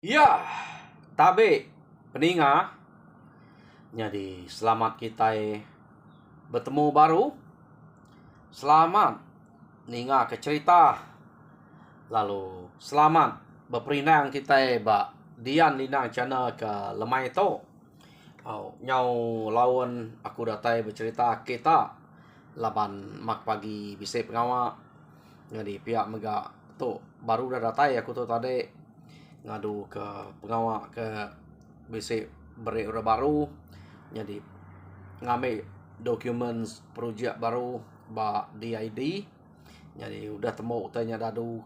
Ya, tabe peninga. Jadi selamat kita bertemu baru. Selamat ninga ke cerita. Lalu selamat berperinang kita Dian Linang channel ke lemai to. Nyau lawan aku datai bercerita kita laban mak pagi bisa pengawak. Jadi pihak mega tu baru dah datai aku tu tadi ngadu ke pengawak ke basic beri orang baru. Jadi ngambil dokumen projek baru ba DID. Jadi udah temu tanya dadu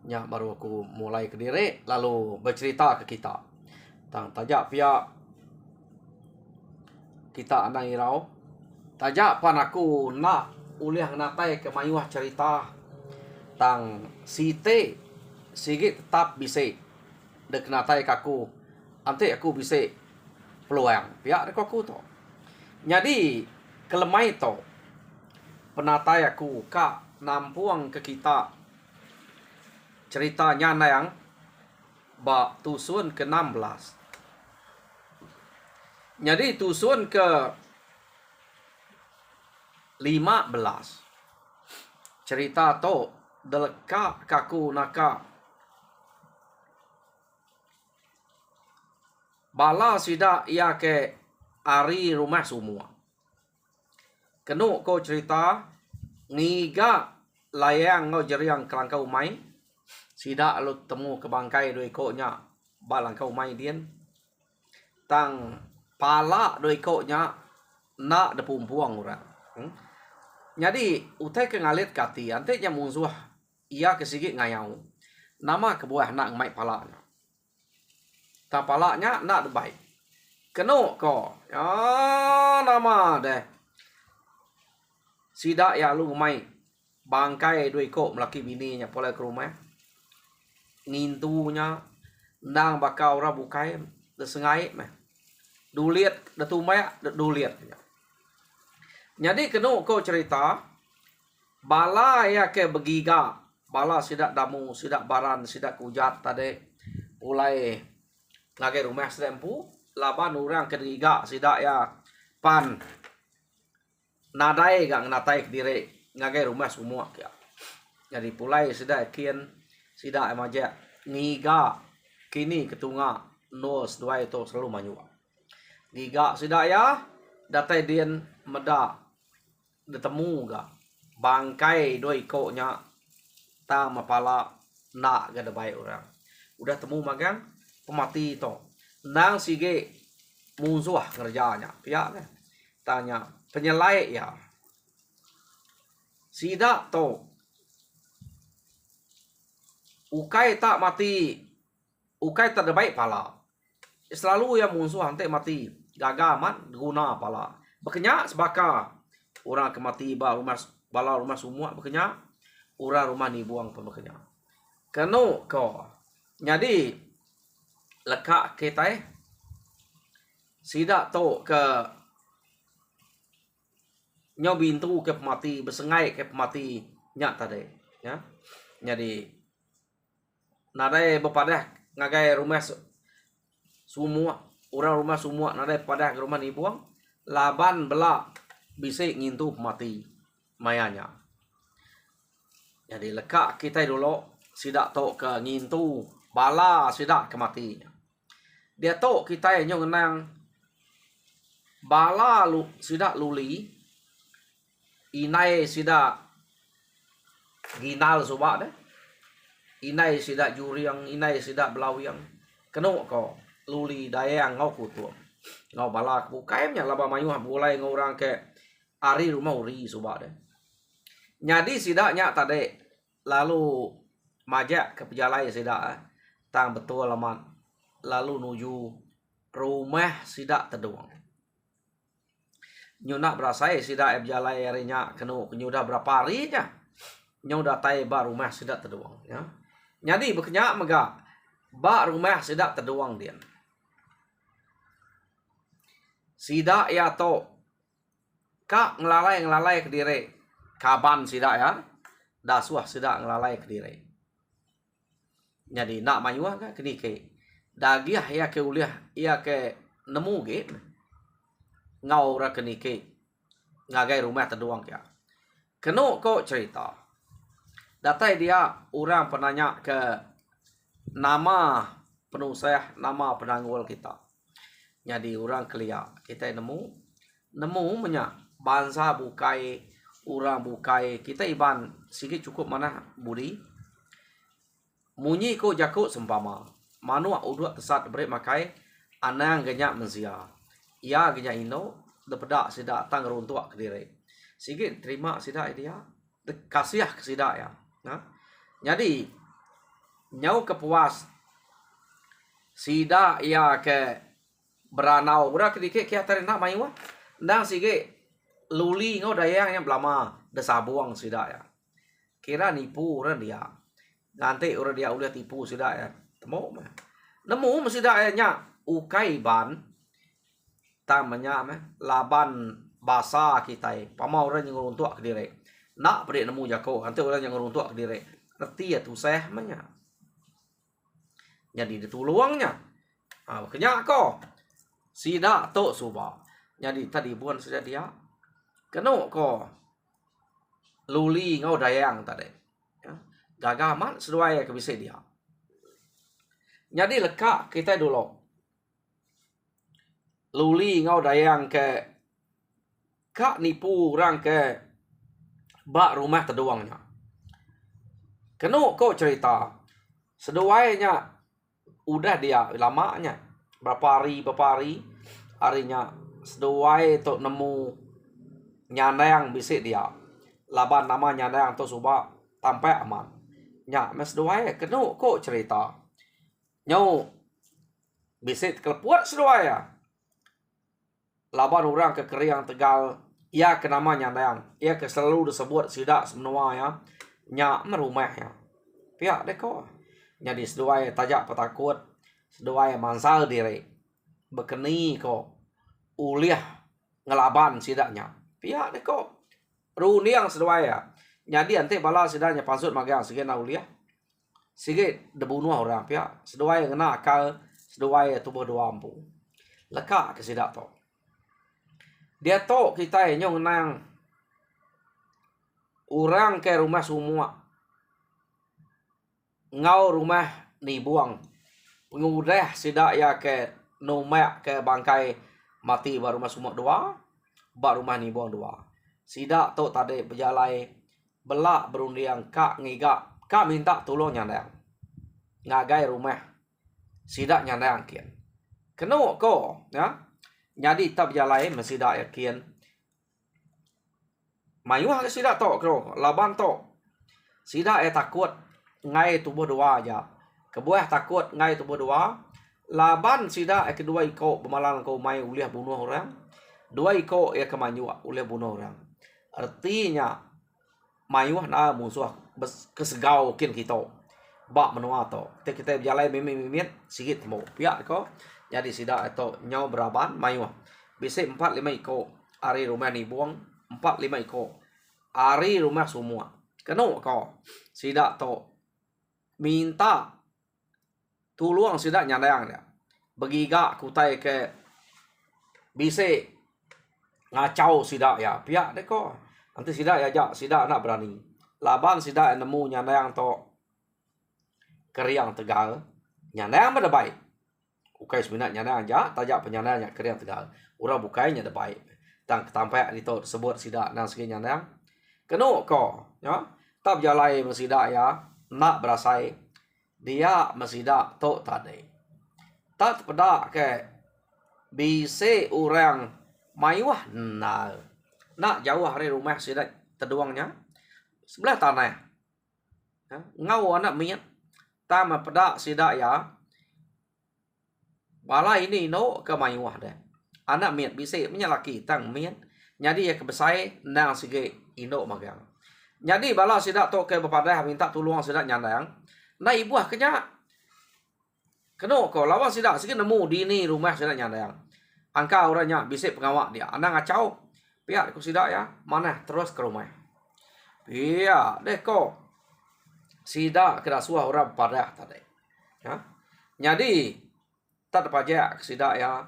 nya baru aku mulai ke diri lalu bercerita ke kita tang tajak pihak kita anang irau tajak pan aku nak uliah natai ke mayuah cerita tang site sigit tetap bisa dek natai kaku ante aku bisa peluang pihak dek aku to. Jadi kelemai to penatai aku kak nampuang ke kita ceritanya yang ba tusun ke 16. Jadi tusun ke 15 cerita to deleka kaku naka bala sida ia ke ari rumah semua. Kenu ko cerita ngiga layang ngo jeriang kelangkau mai sida lu temu ke bangkai doi ko nya balangkau mai dien tang pala doi ko nya na de pumpuang ura. Jadi utai ke ngalit kati ante nya musuh ia ke sigit ngayau nama ke buah nak mai pala nya ta pala nya nak de baik kenu ko ya nama deh sida ya lu mai bangkai doi ko melaki bini nya pola ke rumah ngintunya nang bakau ra bukai de sengai meh duliet de tumaya de duliet. Jadi kenu ko cerita bala ya ke begiga bala sidak damu sidak baran sidak kujat tadi mulai lagi rumah sedempu laban orang ketiga sidak ya pan nadai gang natai diri ngagai rumah semua ya. Jadi pulai sidak kian sidak emaja ngiga kini ketunga nos dua itu selalu manyua giga sidak ya datai dien meda detemu ga bangkai doi ko nya ta mapala nak ga de baik orang udah temu magang pemati to nang sige musuh ngerjanya pihak tanya penyelai ya sida to ukai tak mati ukai tak baik pala selalu ya musuh ante mati gagaman guna pala bekenya sebaka orang kemati ba rumah bala rumah semua bekenya orang rumah ni buang pun bekenya kenu ko jadi leka kita sida to ke nyo bintu ke pemati besengai ke pemati nya tadi ya. Jadi nadai bepadah ngagai rumah semua orang rumah semua nadai padah ke rumah ni buang laban bela bisa ngintu mati mayanya. Jadi leka kita dulu sidak to ke ngintu bala sidak ke mati. Dia to kita yang ngenang bala lu sidak luli inai sidak ginal soba deh. Inai sidak juriang inai sidak belawiang. Kenu ko luli dayang ngau kutu. Ngau bala bukaimnya laba mayu mulai ngorang ke ari rumah uri soba deh. Jadi sidaknya tadi lalu majak ke pejalai sidak tang betul laman lalu nuju rumah sidak teduang. Nyunak berasai sidak pejalai harinya kenu nyudah berapa harinya nyudah tai ba rumah sidak teduang ya. Jadi bekenya mega ba rumah sidak teduang dia. Sidak ya to kak ngelalai ke diri kaban sidak ya dasuah sidak ngelalai ke diri. Jadi nak mayuah ka kini ke dagiah ia ke uliah ia ke nemu ge ngau ra kenike ngagai rumah terduang ya. Keno ko cerita. Datai dia orang penanya ke nama penusah, nama penanggul kita. Jadi orang kelia kita nemu banyak bangsa bukai orang bukai kita iban sikit cukup mana budi munyi ko jakut sempama manua uduk tesat beri makai anang genyak mensia ia genyak ino depedak sida tang runtuak kediri sikit terima sida dia kasih ke sida ya. Nah, jadi nyau kepuas sida ia ke beranau udah kedikit kia terina maiwa ndang sige luli ngau dayang yang belama desabuang sida ya kira nipu orang dia nanti orang dia udah tipu sida ya nemu sida ya nya ukai ban tamanya laban basa kita pama orang yang runtuak kediri nak beri nemu jako nanti orang yang runtuak kediri ngerti ya tuh saya manya jadi dituluangnya makanya kok sida to suba jadi tadi bukan saja dia keno ko luli ngau dayang tadi ya. Gagaman sesuai ke bisa dia jadi lekak kita dulu luli ngau dayang ke kak nipu orang ke bak rumah terduangnya keno ko cerita seduainya udah dia lamanya berapa hari harinya seduai tok nemu nyandang bisik dia laban nama nyandang to suba tampai aman nya mes seduai kenu kok cerita nyau bisik kelepuat seduai ya laban orang ke Keriang Tegal ia ke nama nyandang ia ke selalu disebut sidak semua ya nya merumah ya pihak deko jadi seduai tajak petakut seduai mansal diri bekeni ko uliah ngelaban sidaknya pihak deko runiang seduai ya jadi ante bala sidaknya pasut magang sige na uliah sige debunuh orang pihak seduai ngena akal seduai tubuh dua ampu leka ke sidak to dia to kita nyong nang orang ke rumah semua ngau rumah ni buang pengudah sidak ya ke nomak ke bangkai mati baru rumah semua dua bar rumah ni buang dua sidak to tadi berjalai belak berundiang kak ngigak kak minta tolong nyandang ngagai rumah sidak nyandang kian keno ko ya jadi tak berjalai mesidak yakin mayuh ke sidak to kro laban to sidak takut ngai tubuh dua aja kebuah takut ngai tubuh dua laban sida kedua iko bemalang kau mai uliah bunuh orang dua iko ya kemanyua uliah bunuh orang artinya mayuh na musuh kesegau kin kita bak menua to kita berjalan mimit sikit mau pihak ko jadi sida itu nyau beraban mayuh bisa 4-5 iko ari rumah ni buang 4-5 iko ari rumah semua keno ko sida to minta tuluang sidak nyandang dia begiga kutai ke bisa ngacau sidak ya pihak deko nanti sidak ya jak sidak nak berani laban sidak nemu nyandang to Keriang Tegal nyandang pada baik ukai seminat nyandang aja tajak penyandangnya Keriang Tegal urang bukainya ada baik tang tampak itu sebut sidak nang segi nyandang keno ko ya tak jalai mesidak ya nak berasai dia mesidak to tadi tak pedak ke bisa orang mayuah nak jauh hari rumah sidak terduangnya sebelah tanah ya, ngau anak miat tama pedak sidak ya wala ini no ke mayuah deh anak miat bisa menyalaki tang miat jadi ya kebesai nang sige indo magang jadi bala sidak to ke bepadah minta tolong sidak nyandang na ibuah kenya keno ko lawan sidak sige nemu di ni rumah sidak nyandang angka orangnya bisa pengawak dia anak ngacau pihak ku sidak ya mana terus ke rumah iya deh ko sidak kena suah orang padah tadi ya jadi tad pajak sida ya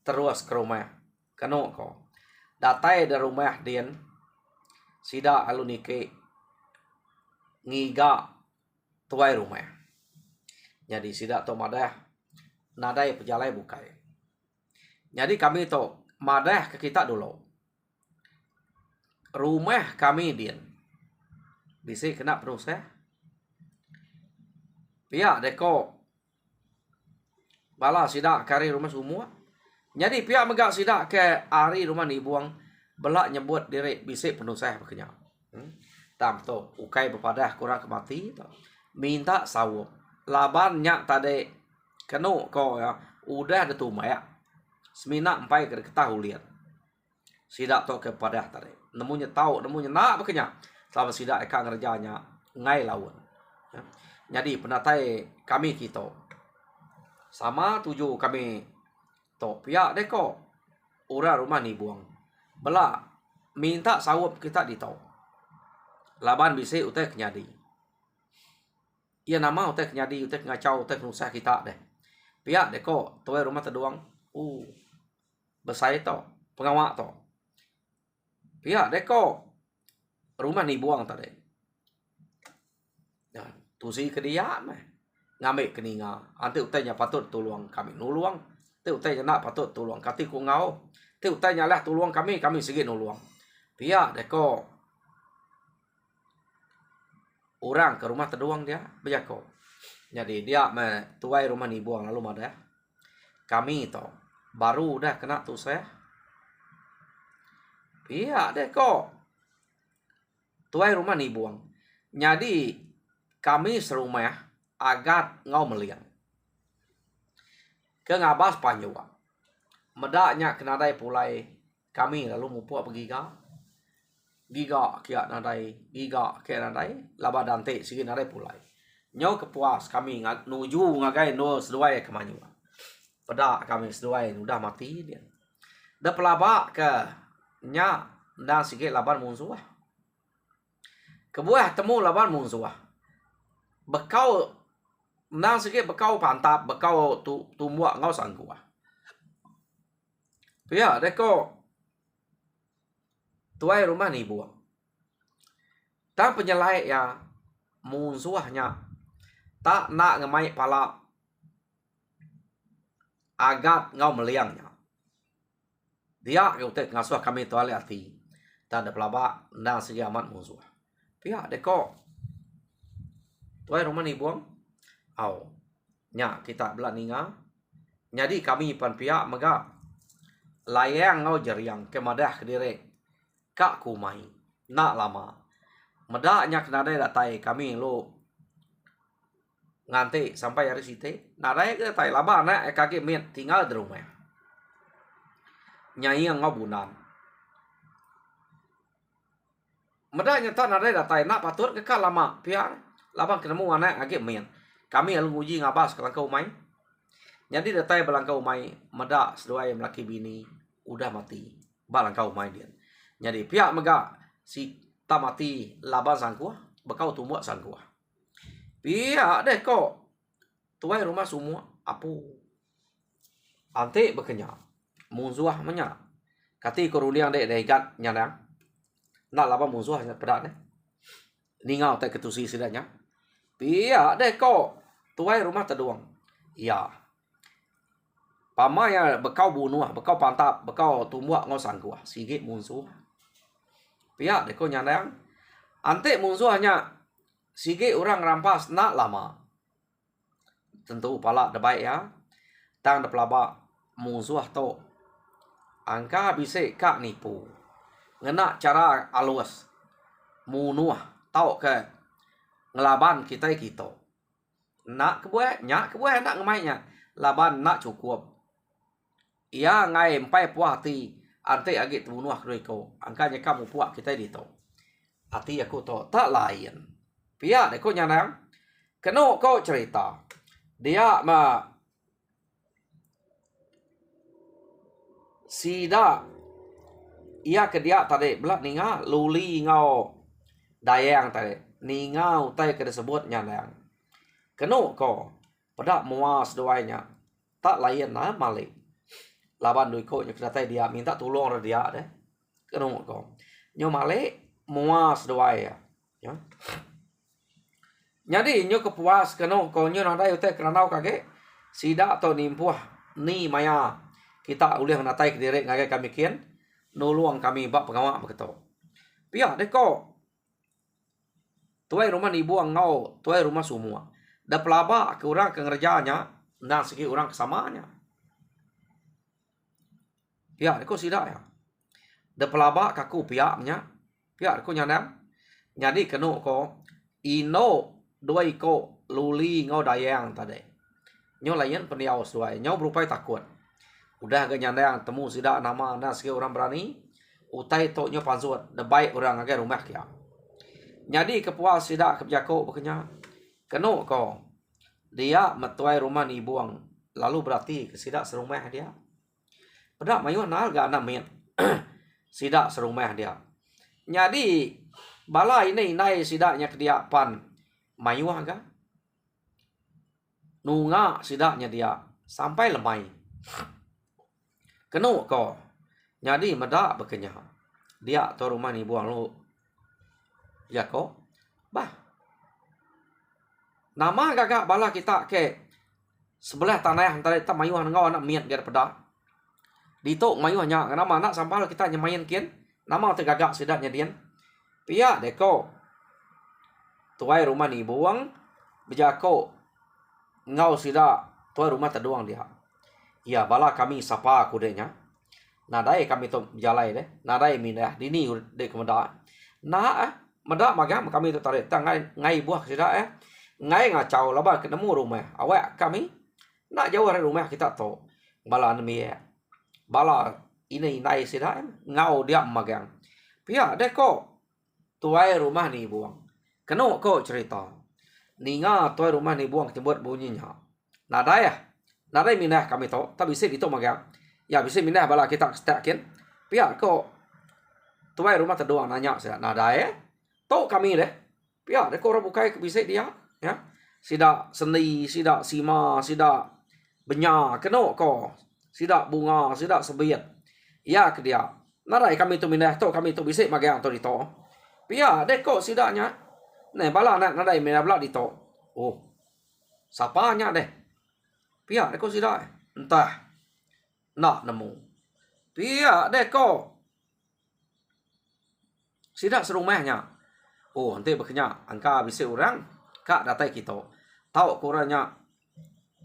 terus ke rumah kanu ko datai dari rumah dian sida alunike ngiga tuai rumah jadi sida to madah nadai pejalai bukai jadi kami to madah ke kita dulu rumah kami dian bisa kena proses pihak deko bala sida kari rumah semua. Jadi pihak megak sida ke ari rumah ni buang belak nyebut diri bisik penuh saya berkenyang. Tam to ukai berpadah kurang kemati to. Minta sawuk. Laban nyak tade kenu ko ya udah ada tumaya. Semina empai ke ketahu lihat. Sida to ke padah tade. Nemunya tahu nemunya nak berkenyang. Selama sida eka ngerjanya ngai lawan. Ya. Jadi penatai kami kita sama tuju kami to pihak deko ura rumah ni buang bela minta sawup kita di to laban bisi utek kenyadi ia nama utek kenyadi utek ngacau utek nusah kita deh pihak deko tuai rumah terduang besai to pengawak to pihak deko rumah ni buang tadi dan tusi ke dia mah ngambil keninga ante utainya patut tuluang kami nuluang te utainya nak patut tuluang kati ku ngau te utainya lah tuluang kami segi nuluang pihak deko orang ke rumah terduang dia bejako jadi dia tuai rumah ni buang lalu mada kami to baru dah kena tu saya pihak deko tuai rumah ni buang jadi kami serumah agat ngau meliang ke ngabas panjwa medaknya kenadai pulai kami lalu mupu giga kia nadai giga ke nadai laba dante sigi nadai pulai nyau kepuas kami nuju ngagai no seduai kemanjwa pedak kami seduai udah mati dia da pelaba ke nya dan sigi laban munsuah kebuah temu laban munsuah bekau nang sikit bekau pantap bekau tumbuak ngau sangkua ya deko tuai rumah ni buang tak penyelai ya musuhnya tak nak ngemai pala agat ngau meliangnya dia utek ngasuh kami tuale ati tak ada pelaba nang segi amat musuh ya deko tuai rumah ni buang nya kita belah ninga jadi kami pan pihak mega layang ngau jeriang ke madah ke direk kak kumai nak lama medaknya kenadai datai kami lo nganti sampai hari site nadai ke datai laba nak kaki met tinggal di rumah nyai ngau bunan medaknya tak nadai datai nak patut ke lama pihak labang kenemu anak agak met kami lalu uji ngabas ke langkau mai. Jadi datai belangkau mai medak seduai melaki bini udah mati. Balangkau mai dia. Jadi pihak mega si tak mati laban sangkuah bekau tumbuh sangkuah. Pihak deh kok tuai rumah semua apu. Ante bekenya musuh menya. Kati koruliang dek dekat nyadang. Nak laban musuh pedak deh. Ningau tak ketusi sidanya. Pihak deh kok tuai rumah terduang. Ya. Pamaya bekau bunuh, bekau pantap, bekau tumbuh ngau sangkuah. Sigit musuh. Pihak deko nyandang. Ante musuhnya sigit orang rampas nak lama. Tentu pala debaik ya. Tang de pelaba musuh to. Angka bisa kak nipu. Ngena cara alus. Munuh tau ke ngelaban kita. Nak kebuah nak ngemainya laban nak cukup ia ngai empai puah hati ante agi tunuah kreko angkanya kamu puak kita dito hati aku to tak lain pihak deko nyanang keno kau cerita dia sida ia ke dia tadi belak ninga luli ngau dayang tadi ninga utai ke disebut nyanang keno ko pedak muas doainya tak layan na malik. Laban dui ko nya kedatai dia minta tolong dia deh. Keno ko. Nyo malik muas doai ya. Jadi nyo kepuas keno ko nyo nadai utek keranau kage sida to nimpuah ni maya kita ulih natai kediri ngage kami kian nuluang kami bak pengamak begitu. Pia deko tuai rumah ni buang ngau tuai rumah semua. Da pelaba ke orang ke ngerjanya dan segi orang kesamanya. Pia deko sida ya. Da pelaba kaku piaknya pia deko nyandam. Jadi keno ko ino doi ko luli ngau dayang tadi. Nyo layan peniau suai. Nyo berupaya takut. Udah agak nyandang temu sida nama na segi orang berani. Utai to nyo pansuat. Da baik orang agak rumah kia. Jadi kepuas sida kebjako bekenya. Keno ko dia metuai rumah ni buang. Lalu berarti ke sida serumah dia. Pedak mayu nal ga namin. Sida serumah dia. Jadi bala ini nai sidaknya kediapan mayu aga. Nunga sidaknya dia sampai lemai. Keno ko. Jadi medak bekenya. Dia to rumah ni buang lu. Ya ko. Bah. Nama gagak bala kita ke sebelah tanah antara kita mayu ngau anak miat biar pedak. Ditok mayu nya nama anak sampai kita nyemain kian. Nama tergagak sidaknya dia. Pia deko. Tuai rumah ni buang. Bejako. Ngau sida. Tuai rumah terduang dia. Ya bala kami sapa kudenya. Nadai kami tu jalai deh. Nadai mindah. Dini dek kemedak. Nah medak magam kami tu tarik. Ngai buah sida Ngai ngacau laba ketemu rumah. Awak kami. Nak jauh dari rumah kita tu. Bala nemi bala ini nai sida ngau dia magang. Pia deko. Tuai rumah ni buang. Keno ko cerita. Ninga tuai rumah ni buang timbut bunyinya. Nadai Nadai minah kami tu. Tak bisa itu magang. Ya bisa minah bala kita setakin. Pia ko. Tuai rumah terdoang nanya saya. Nadai tu kami deh. Pia deko orang bukai bisa dia. Ya. Sida seni, sida sima, sida benya. Keno ko. Sida bunga, sida sebiat. Ya ke dia. Nadai kami tu minah tu kami tu bisa magang tu dito. Pia deko sidaknya. Nih bala nak nadai minah bala dito. Oh. Sapanya deh. Pia deko sidak. Entah. Nak nemu. Pia deko. Sidak serumahnya. Oh, nanti bekenya angka bisa orang kak datai kita. Tahu kurangnya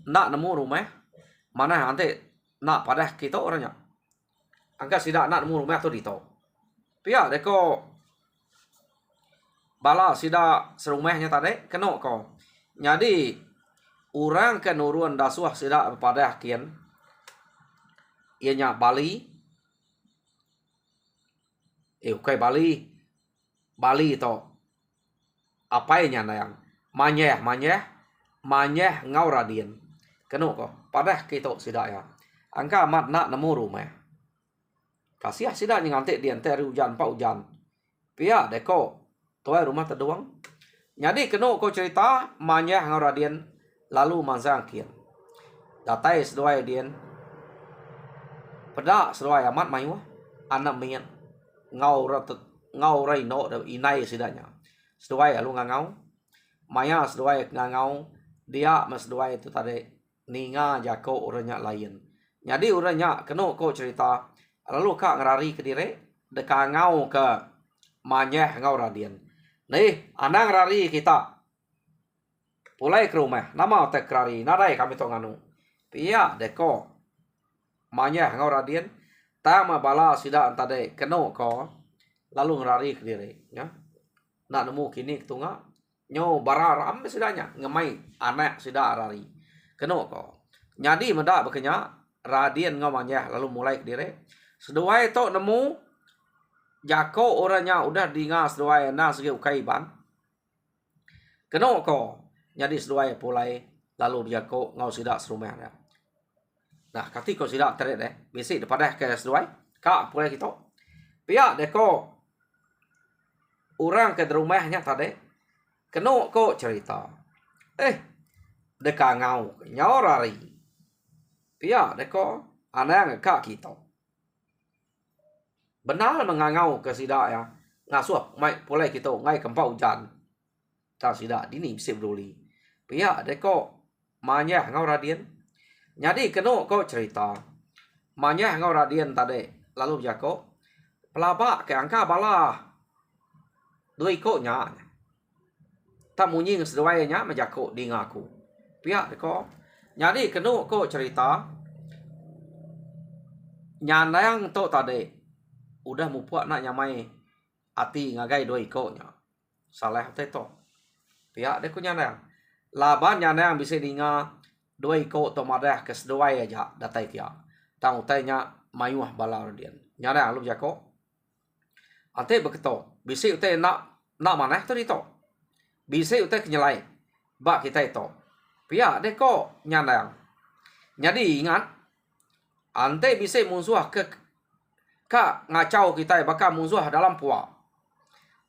nak nemu rumah. Mana nanti nak padah kita orangnya. Angka sidak nak nemu rumah tu dito. Pia deko bala sida serumahnya tadi kena ko. Jadi orang kenuruan dasuah sida pada kian ianya Bali. Okay Bali to. Apa nya nayang? Manyeh ngau radien. Kena ko. Pada kita sida ya. Angka amat nak nemu rumah. Kasih sida ngantik dia ente hujan pak hujan. Pia deko tuai rumah terdoang. Jadi kena ko cerita manyeh ngau radien lalu manzang kian. Datai seduai dien. Pedak seduai amat mayu anak mian. Ngau raino inai sidanya. Seduai lalu ngau. Maya seduai ngau. Dia mas seduai itu tadi ninga jako orangnya lain. Jadi orangnya kena ko cerita lalu kak ngerari ke diri deka ngau ke manyeh ngau radien. Nih, anang rari kita. Pulai ke rumah. Nama otek rari. Nadai kami tu nganu. Pia deko. Manyeh ngau radien. Tama bala sida antade. Keno ko. Lalu ngerari ke diri. Ya. Nak nemu kini ketunga. Nyo bararam sidanya. Ngemai anak sida rari. Keno ko. Jadi menda bekenya. Radien ngau manyeh. Lalu mulai ke diri. Seduai tu nemu. Jako orangnya udah dingas doai na segi ukaiban. Keno ko. Jadi seduai pulai lalu jako ngau sidak serumahnya. Nah, ketika sidak terik deh, bisi daripada ke seduai, kak pulai kita. Pia deko orang ke rumahnya tadi. Keno ko cerita. Deka ngau nyau rari. Pia deko anang ka kita. Benar mengangau ke sida ya. Ngasuh mai pulai kita ngai kempau hujan. Ta sida dini bisa beruli. Pia deko manyah ngau radien. Jadi keno ko cerita. Manyah ngau radien tadi. Lalu jako pelabak ke angka bala. Dua ikutnya. Tak munyi sesuainya majako di ngaku. Pia deko. Jadi keno ko cerita. Nyandang to tadi. Udah mupuak nak nyamai ati ngagai dua ikutnya. Salah teto. Pihak dia kunya nang. Laban nyandang bisa dinga dua ikut to madah ke seduai aja datai kia. Tang utainya mayuah bala radian. Nyandang lu jako. Ante beketo. Bisa utai nak manah tu dito. Bisa utai kenyalai. Bak kita itu. Pihak dia ko nyandang. Jadi ingat. Ante bisa musuh ke Kak ngacau kita bakal musuh dalam puak.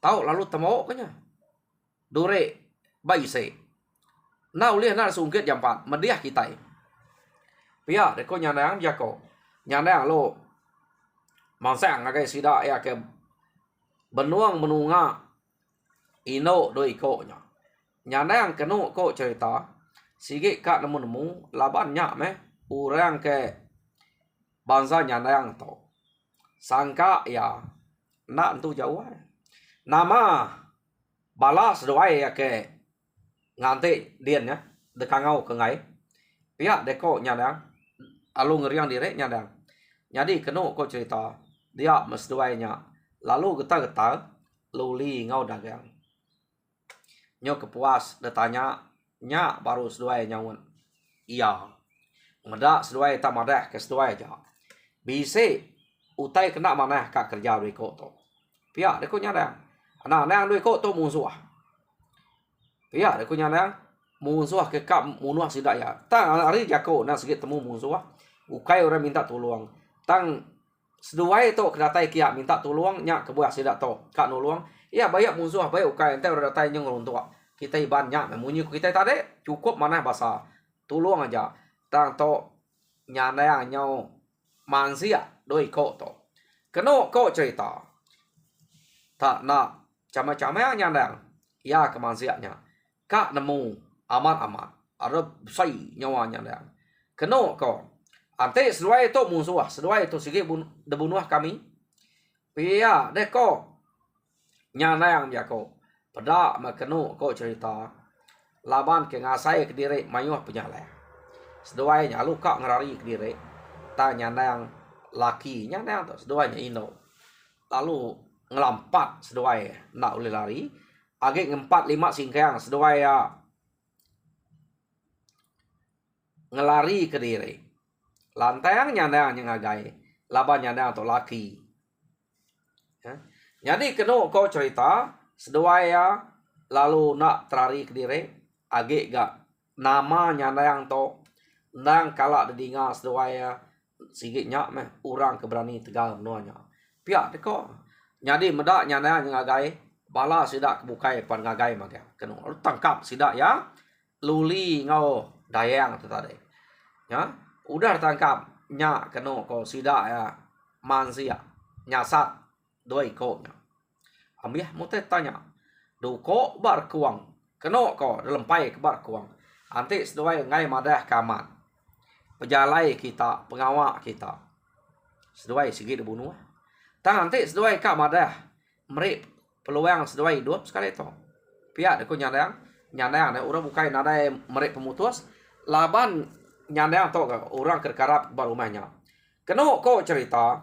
Tahu lalu temo kanya. Dore bayi se. Na ulih na sungkit jam 4 mediah kita. Pia deko nyandang jako. Nyandang lo mansang ngagai sida ya ke benuang menunga ino do iko nya. Nyandang kenu ko cerita sige kak nemu laban nyak meh urang ke bangsa nyandang to. Sangka ya nak tu jauh. Nama balas doai ya ke ngante dian ya dekangau ke ngai. Pihak deko nyadang alu ngeriang direk nyadang. Jadi keno ko cerita dia mes doainya. Lalu getah-getah luli ngau dagang. Nyo kepuas detanya nya baru seduai nyawan. Iya. Medak seduai tak madah ke seduai aja. Bise utai kena mana kak kerja duit ko to. Pihak deko nyadang. Anak nang duit ko to musuh. Pihak deko nyadang musuh ke kap munuh sidak ya. Tang hari jako nang sikit temu musuh. Ukai orang minta tolong. Tang seduai to kedatai kia minta tolong nya kebuah sidak to kak nolong. Ya banyak musuh banyak ukai ente orang datai nyong orang tua. Kita ibannya memunyi kita tadi cukup mana bahasa tolong aja. Tang to nyadang nyau mansia doi ko to. Keno ko cerita. Tak nak cama-cama nyandang. Ya kemansianya. Kak nemu aman-aman. Ada sai nyawa nyandang. Keno ko. Ante seduai itu musuh. Seduai itu sige debunuh kami. Pia deko. Nyandang jako. Pada makeno ko cerita. Laban ke ngasai ke diri mayuh penyalai. Seduai nya luka ngerari ke diri. Tanya nyandang lakinya nang seduanya ino. Lalu ngelampat seduai nak boleh lari. Agi ngempat 5 singkang seduai ya ngelari ke diri. Lantang nyandang yang ngagai. Laban nyandang atau laki. Ya. Jadi kena kau cerita seduai ya lalu nak terari ke diri. Agi gak nama nyandang to nang kalak dedinga seduai ya sigitnya meh orang keberani tegal menuanya. Pihak deko. Jadi medak nyana ngagai bala sidak kebukai pan ngagai maga. Keno tangkap sidak ya. Luli ngau dayang tu tadi. Ya, udah tangkap nya keno ko sidak ya mansia nyasat doi ko nya. Ambiah mutet tanya. Duko bar kuang. Keno ko lempai ke bar kuang. Anti seduai ngai madah kamat. Pejalai kita, pengawak kita. Seduai segi dibunuh. Tang nanti seduai kak madah. Merik peluang seduai hidup sekali itu. Pihak deko nyandang. Nyandang ada orang bukai nadai merik pemutus. Laban nyandang to orang kerkarap baru rumahnya. Keno ko cerita.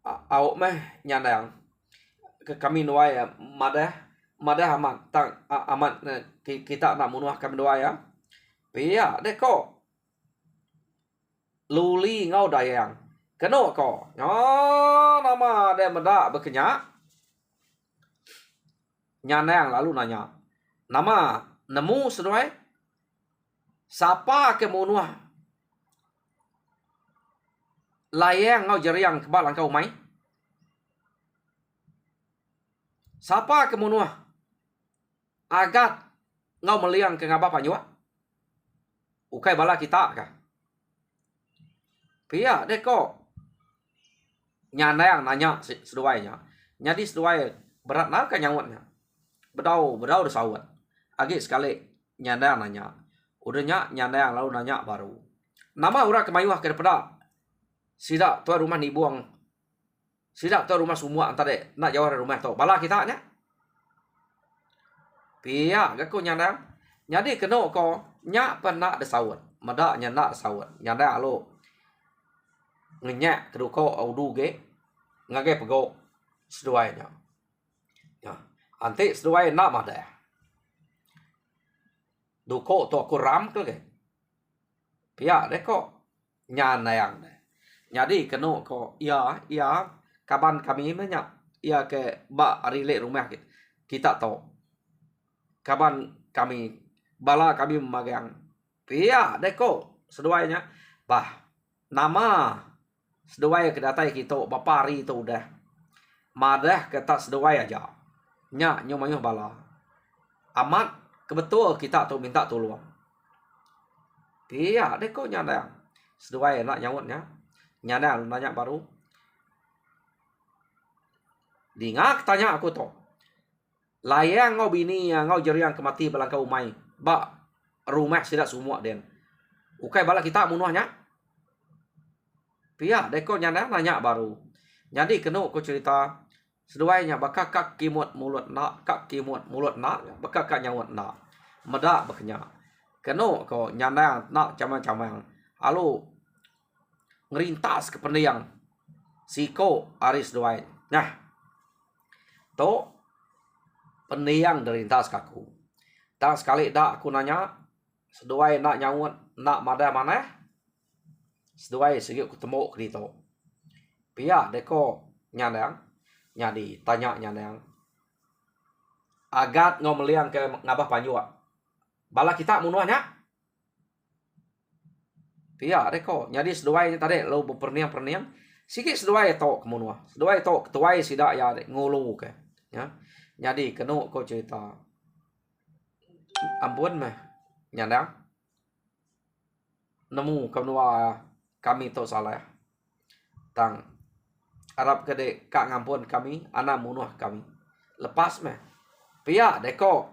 Awak meh nyandang. Ke kami nuai madah. Madah amat. Tang amat kita nak munuh kami nuai ya. Pia deko. Luli ngau dayang. Keno ko. Nama dia medak berkenyak. Nyandang lalu nanya. Nama nemu seduai. Siapa ke munuh? Layang ngau jeriang kebal angkau mai. Siapa ke munuh? Agat ngau meliang ke ngabapa nyua. ukai bala kita kah? Pia deko nyanda yang nanya seduainya. Jadi seduai berat nak nyawatnya. Bedau desawat. Agi sekali nyanda yang nanya. Udahnya nyanda yang lalu nanya baru. Nama orang kemayuah daripada sidak tuan rumah ni buang. Sidak tuan rumah semua antara nak jauh dari rumah tu. Bala kita nya. Pia gaku nyanda. Jadi kena ko nya pernah desawat. Mada nyanda desawat. Nyanda lalu ngenyak keduko audu ge ngage pego seduai nya. Ya, ante seduai nak mada. Duko to aku ram ke ge. Pia deko nyana yang de. Jadi kena ko ya kaban kami banyak ya ke ba rile rumah kita to. Kaban kami bala kami memagang. Pia deko seduainya bah nama seduai kedatai kita bapari itu udah madah kata seduai aja nya nyomayuh bala amat kebetul kita tu minta tolong iya deko nyanda seduai nak nyawutnya nyanda nanya baru dingak tanya aku to layang ngau bini ngau jeriang kemati balangkau umai ba rumah sidak semua den ukai bala kita munuhnya pia deko nyanda nanya baru. Jadi kena aku cerita seduainya bakal kak kimut mulut nak bakal kak nyawat nak. Medak bekenya. Kena ko nyanda nak camang-camang. Alu ngerintas ke pendiang. Siko aris seduai. Nah. To pendiang ngerintas kaku. Tak sekali dak aku nanya seduai nak nyawat nak mada mana? Seduai segi ketemu krito. Pia deko nyandang nyadi tanya nyandang. Agat ngomeliang ke ngabah panjua. Bala kita munuhnya. Pia deko nyadi seduai tadi lo berperniang sigi seduai to kemunuh. Seduai to ketuai sidak ya ngulu ke. Ya. Nyadi kenu ko cerita. Ampun meh nyandang. Nemu kemenua kami to salah tang Arab kede kak ngampun kami ana munuh kami lepas meh pia deko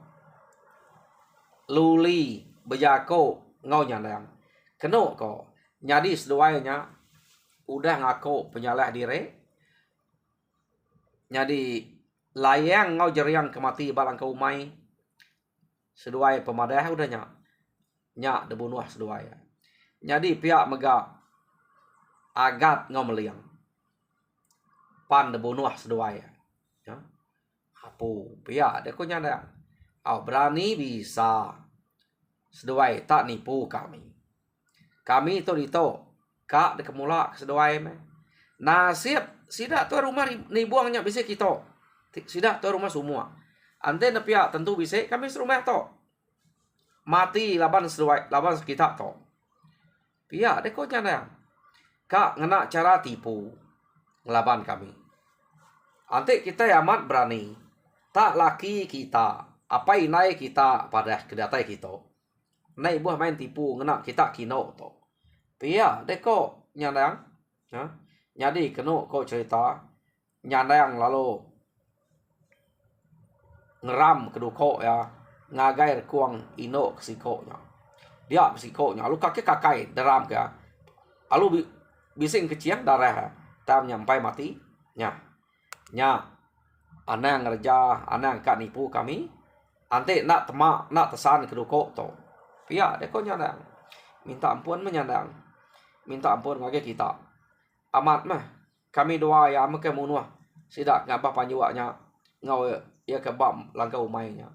luli bejako ngau nyandang keno ko nyadi seduainya udah ngaku penyalah diri nyadi layang ngau jeriang kemati balang kau mai seduai pemadah udah nya debunuh seduai nyadi pihak mega agat ngomeliang pan debunuh seduai ya apu pia deko nyanda au berani bisa seduai tak nipu kami to dito kak dekemula seduai me nasib sidak tu rumah ni buangnya bisa kita sidak tu rumah semua ante na pia tentu bisa kami serumah to mati laban seduai laban kita to pia deko nyanda kak ngena cara tipu ngelaban kami. Ante kita amat berani. Tak laki kita. Apa inai kita pada kedatai kita. Nai buah main tipu ngena kita kino to. Pia deko nyandang. Ya. Jadi keno ko cerita nyandang lalu ngeram keduko ya ngagai kuang ino kesikonya. Dia kesikonya lalu kakai deram ke. Lalu bising keciang darah tam nyampai mati nya anang ngerja anang kak nipu kami ante nak temak nak tesan keduko to pia deko nyandang minta ampun menyandang minta ampun ngage kita amat mah kami doa ya make munuh sidak ngabah panjuaknya ngau ya kebam langkau umainya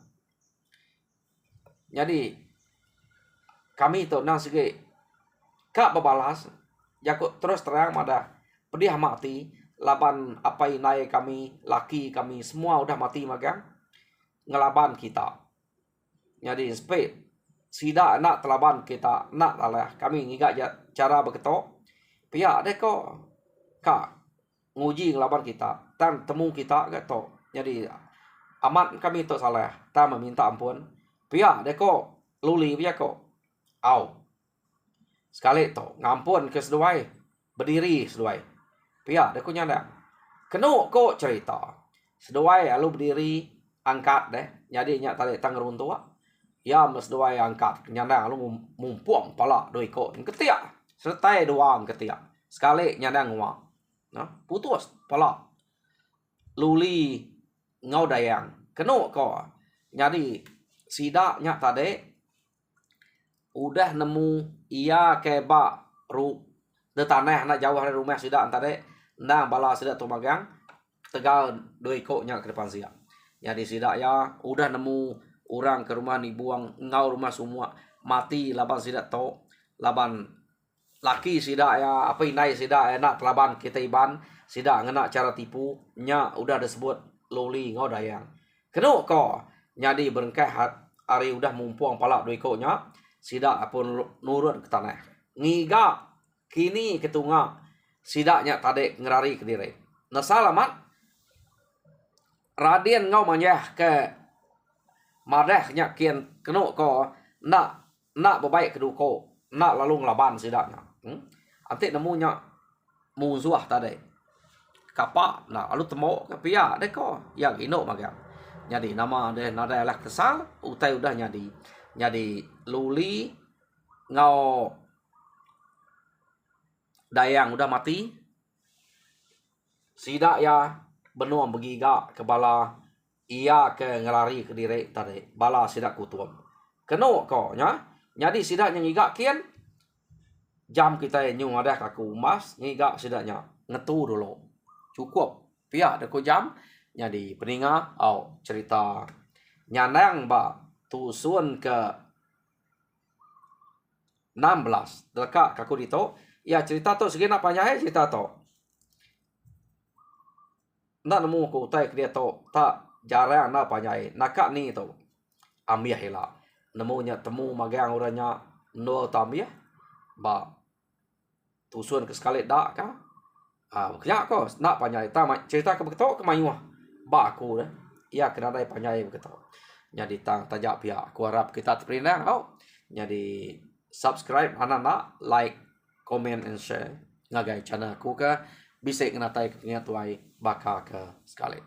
jadi kami to nang sege kak babalas Jakut terus terang mada pedih mati laban apa inai kami laki kami semua udah mati magang ngelaban kita jadi spek sida nak telaban kita nak lah kami ngigak cara beketok pihak deko kak nguji ngelaban kita tan temu kita getok jadi amat kami itu salah ta meminta ampun pihak deko luli pihak ko au sekali to ngampun ke seduai berdiri seduai pia dek ku nyandang kenu ko cerita seduai alu berdiri angkat deh jadi nya tali tangerun tua ya mas seduai angkat nyandang alu mumpuang pala doi ko ketiak sertai doang ketiak sekali nyandang wa nah putus pala luli ngau dayang kenu ko jadi sidaknya tadi udah nemu ia keba de tanah nak jauh dari rumah sidak tadi nah bala sidak tu magang tegal doi ko nya ke depan sidak jadi sidak ya udah nemu orang ke rumah ni buang ngau rumah semua mati laban sidak to laban laki sidak ya apa inai sidak enak laban kita iban sidak ngena cara tipu nya udah disebut loli ngau dayang kenu ko jadi berengkeh hari udah mumpuang palak doi ko nya sidak pun nurun ke tanah ngiga kini ketunga sidaknya tadi ngerari ke diri nasalamat radien ngau manyah ke madehnya kian kenu ko nak bebaik kedu ko nak lalu ngelaban sidaknya antik nemunya muzuah tadi kapak nah lalu temo ke pia deh ko yang ino magang jadi nama deh nada lah kesal utai udah jadi luli ngau dayang udah mati sidak ya benuang begiga ke bala ia ke ngelari ke diri tadi bala sidak kutuam kenu ko nya jadi sidak nyiga kian jam kita nyung ada kaku emas nyiga sidaknya ngetu dulu cukup pia deku jam jadi peninga au cerita nyanang ba tusun ke 16 delaka kaku dito ya cerita to segena panjang cerita to nak nemu ku tai dia to tak jarang na panjang nakak ni to ambiah hela nemunya temu magang orangnya no tambiah ba tusun ke sekali dak ka kya ko nak panjang ta cerita ke begitu ke mayuah ba aku dah ya kena dai panjang begitu jadi tang tajak pia aku harap kita terperinang jadi subscribe anak like comment and share ngagai channel aku ke bisa ngena tai ke tuai baka ke sekali